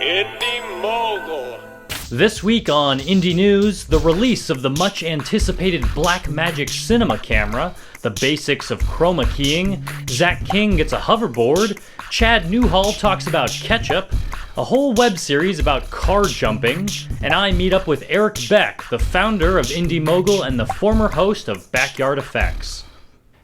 Indy Mogul. This week on Indy News, the release of the much-anticipated Blackmagic Cinema Camera, the basics of chroma keying, Zach King gets a hoverboard, Chad Newhall talks about ketchup, a whole web series about car jumping, and I meet up with Erik Beck, the founder of Indy Mogul and the former host of Backyard Effects.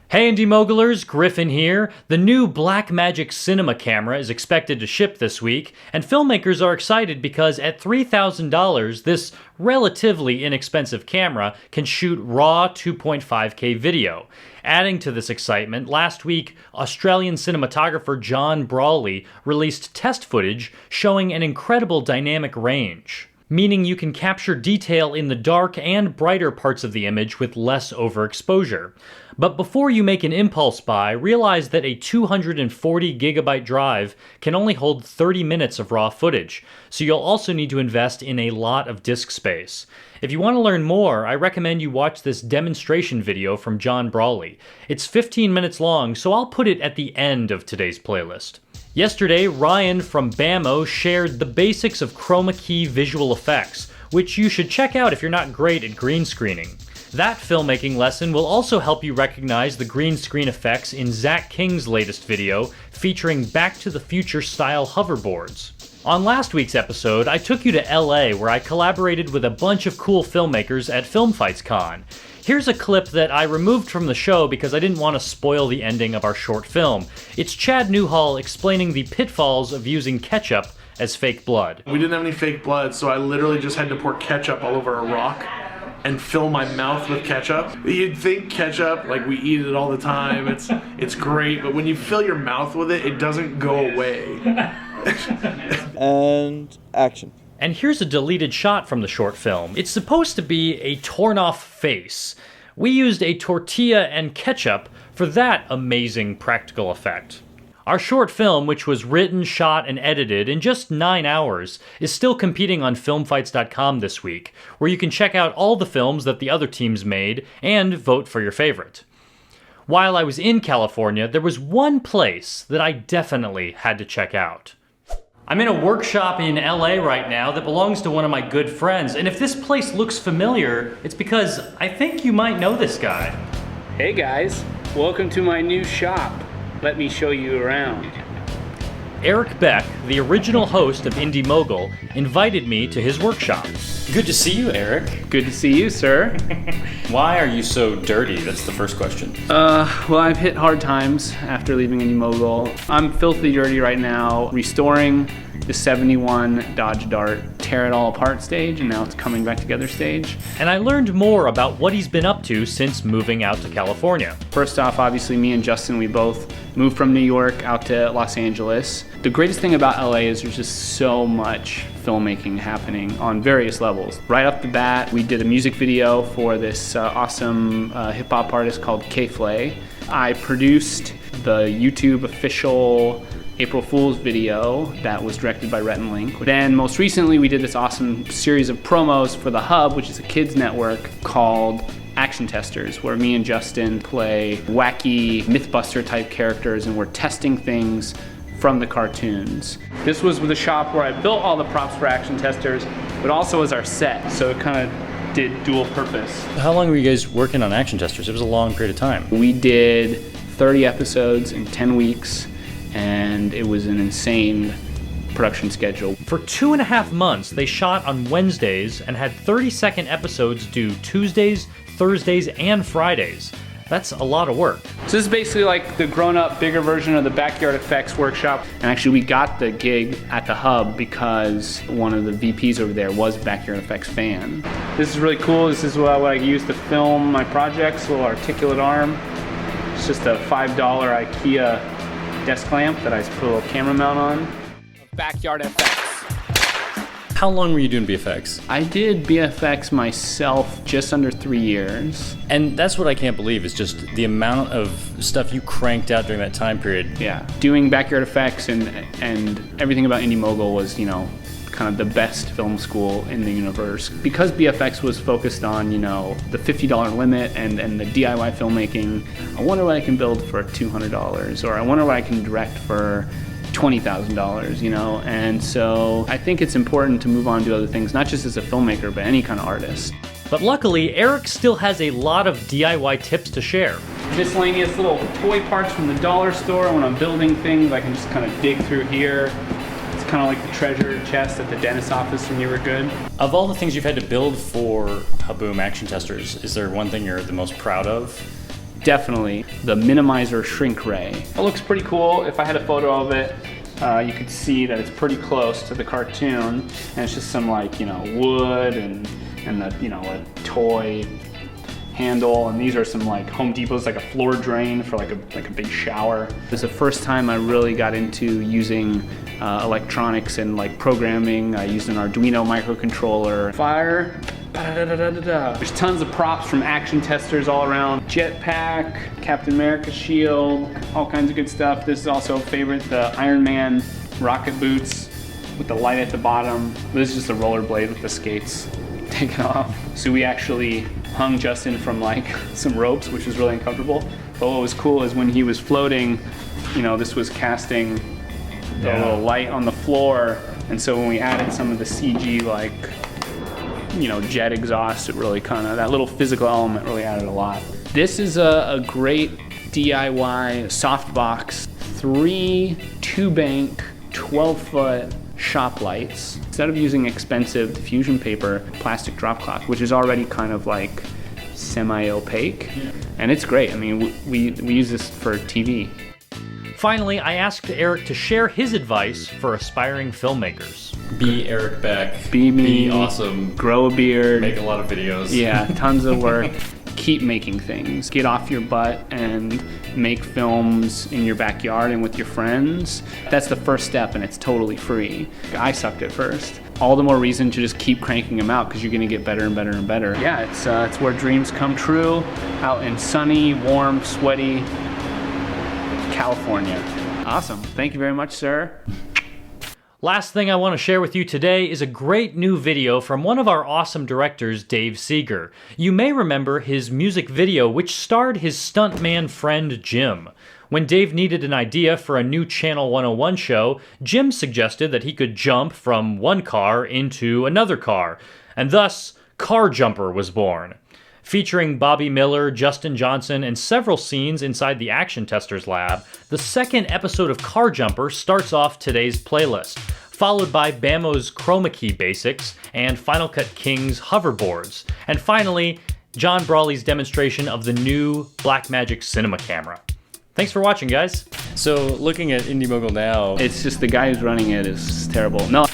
Hey Indy Mogulers, Griffin here. The new Blackmagic Cinema Camera is expected to ship this week, and filmmakers are excited because at $3,000, this relatively inexpensive camera can shoot raw 2.5K video. Adding to this excitement, last week, Australian cinematographer John Brawley released test footage showing an incredible dynamic range, meaning you can capture detail in the dark and brighter parts of the image with less overexposure. But before you make an impulse buy, realize that a 240 gigabyte drive can only hold 30 minutes of raw footage, so you'll also need to invest in a lot of disk space. If you want to learn more, I recommend you watch this demonstration video from John Brawley. It's 15 minutes long, so I'll put it at the end of today's playlist. Yesterday, Ryan from Bammo shared the basics of chroma key visual effects, which you should check out if you're not great at green screening. That filmmaking lesson will also help you recognize the green screen effects in Zach King's latest video featuring Back to the Future style hoverboards. On last week's episode, I took you to LA where I collaborated with a bunch of cool filmmakers at Film Fights Con. Here's a clip that I removed from the show because I didn't want to spoil the ending of our short film. It's Chad Newhall explaining the pitfalls of using ketchup as fake blood. We didn't have any fake blood, so I literally just had to pour ketchup all over a rock and fill my mouth with ketchup. You'd think ketchup, like we eat it all the time, it's great, but when you fill your mouth with it, it doesn't go away. And action. And here's a deleted shot from the short film. It's supposed to be a torn-off face. We used a tortilla and ketchup for that amazing practical effect. Our short film, which was written, shot, and edited in just 9 hours, is still competing on filmfights.com this week, where you can check out all the films that the other teams made and vote for your favorite. While I was in California, there was one place that I definitely had to check out. I'm in a workshop in LA right now that belongs to one of my good friends, and if this place looks familiar, it's because I think you might know this guy. Hey guys, welcome to my new shop. Let me show you around. Erik Beck, the original host of Indy Mogul, invited me to his workshop. Good to see you, Erik. Good to see you, sir. Why are you so dirty? That's the first question. Well, I've hit hard times after leaving Indy Mogul. I'm filthy dirty right now, restoring the 71 Dodge Dart tear it all apart stage, and now it's coming back together stage. And I learned more about what he's been up to since moving out to California. First off, obviously me and Justin, we both moved from New York out to Los Angeles. The greatest thing about LA is there's just so much filmmaking happening on various levels. Right off the bat, we did a music video for this awesome hip hop artist called K-Flay. I produced the YouTube official April Fool's video that was directed by Rhett and Link. Then most recently we did this awesome series of promos for the Hub, which is a kids network called Action Testers, where me and Justin play wacky Mythbuster type characters and we're testing things from the cartoons. This was the shop where I built all the props for Action Testers, but also as our set, so it kind of did dual purpose. How long were you guys working on Action Testers? It was a long period of time. We did 30 episodes in 10 weeks, and it was an insane production schedule. For 2.5 months, they shot on Wednesdays and had 30-second episodes due Tuesdays, Thursdays, and Fridays. That's a lot of work. So this is basically like the grown-up, bigger version of the Backyard Effects workshop. And actually we got the gig at the Hub because one of the VPs over there was a Backyard Effects fan. This is really cool. This is what I use to film my projects, a little articulate arm. It's just a $5 IKEA desk lamp that I put a little camera mount on. Backyard Effects. How long were you doing VFX? I did VFX myself just under 3 years. And that's what I can't believe is just the amount of stuff you cranked out during that time period. Yeah, doing Backyard Effects and everything about Indy Mogul was, kind of the best film school in the universe. Because BFX was focused on, the $50 limit and the DIY filmmaking, I wonder what I can build for $200, or I wonder what I can direct for $20,000, you know? And so I think it's important to move on to other things, not just as a filmmaker, but any kind of artist. But luckily, Erik still has a lot of DIY tips to share. Miscellaneous little toy parts from the dollar store. When I'm building things, I can just kind of dig through here. It's kind of like the treasure chest at the dentist's office when you were good. Of all the things you've had to build for Haboom Action Testers, is there one thing you're the most proud of? Definitely the minimizer shrink ray. It looks pretty cool. If I had a photo of it, you could see that it's pretty close to the cartoon, and it's just some, like, you know, wood and the, you know, a toy handle, and these are some, like, Home Depot's, like a floor drain for like a big shower. It was the first time I really got into using electronics and like programming. I used an Arduino microcontroller. Fire. There's tons of props from Action Testers all around. Jetpack, Captain America shield, all kinds of good stuff. This is also a favorite, the Iron Man rocket boots with the light at the bottom. This is just a rollerblade with the skates taken off. So we actually hung Justin from like some ropes, which was really uncomfortable. But what was cool is when he was floating, you know, this was casting the little light on the floor. And so when we added some of the CG, like, you know, jet exhaust, it really kind of, that little physical element really added a lot. This is a great DIY softbox, 3 2-bank, 12-foot shop lights. Instead of using expensive diffusion paper, plastic drop cloth, which is already kind of like semi-opaque, and it's great. I mean, we use this for TV. Finally, I asked Erik to share his advice for aspiring filmmakers. Be Erik Beck. Be me. Be awesome. Grow a beard. Make a lot of videos. Yeah, tons of work. Keep making things. Get off your butt and make films in your backyard and with your friends. That's the first step, and it's totally free. I sucked at first. All the more reason to just keep cranking them out, because you're gonna get better and better and better. Yeah, it's where dreams come true, out in sunny, warm, sweaty California. Awesome. Thank you very much, sir. Last thing I want to share with you today is a great new video from one of our awesome directors, Dave Seeger. You may remember his music video, which starred his stuntman friend Jim. When Dave needed an idea for a new Channel 101 show, Jim suggested that he could jump from one car into another car, and thus Car Jumper was born. Featuring Bobby Miller, Justin Johnson, and several scenes inside the Action Testers lab, the second episode of Car Jumper starts off today's playlist, followed by Bammo's chroma key basics and Final Cut King's hoverboards, and finally, John Brawley's demonstration of the new Blackmagic Cinema Camera. Thanks for watching, guys. So looking at Indy Mogul now, It's just the guy who's running it is terrible. No.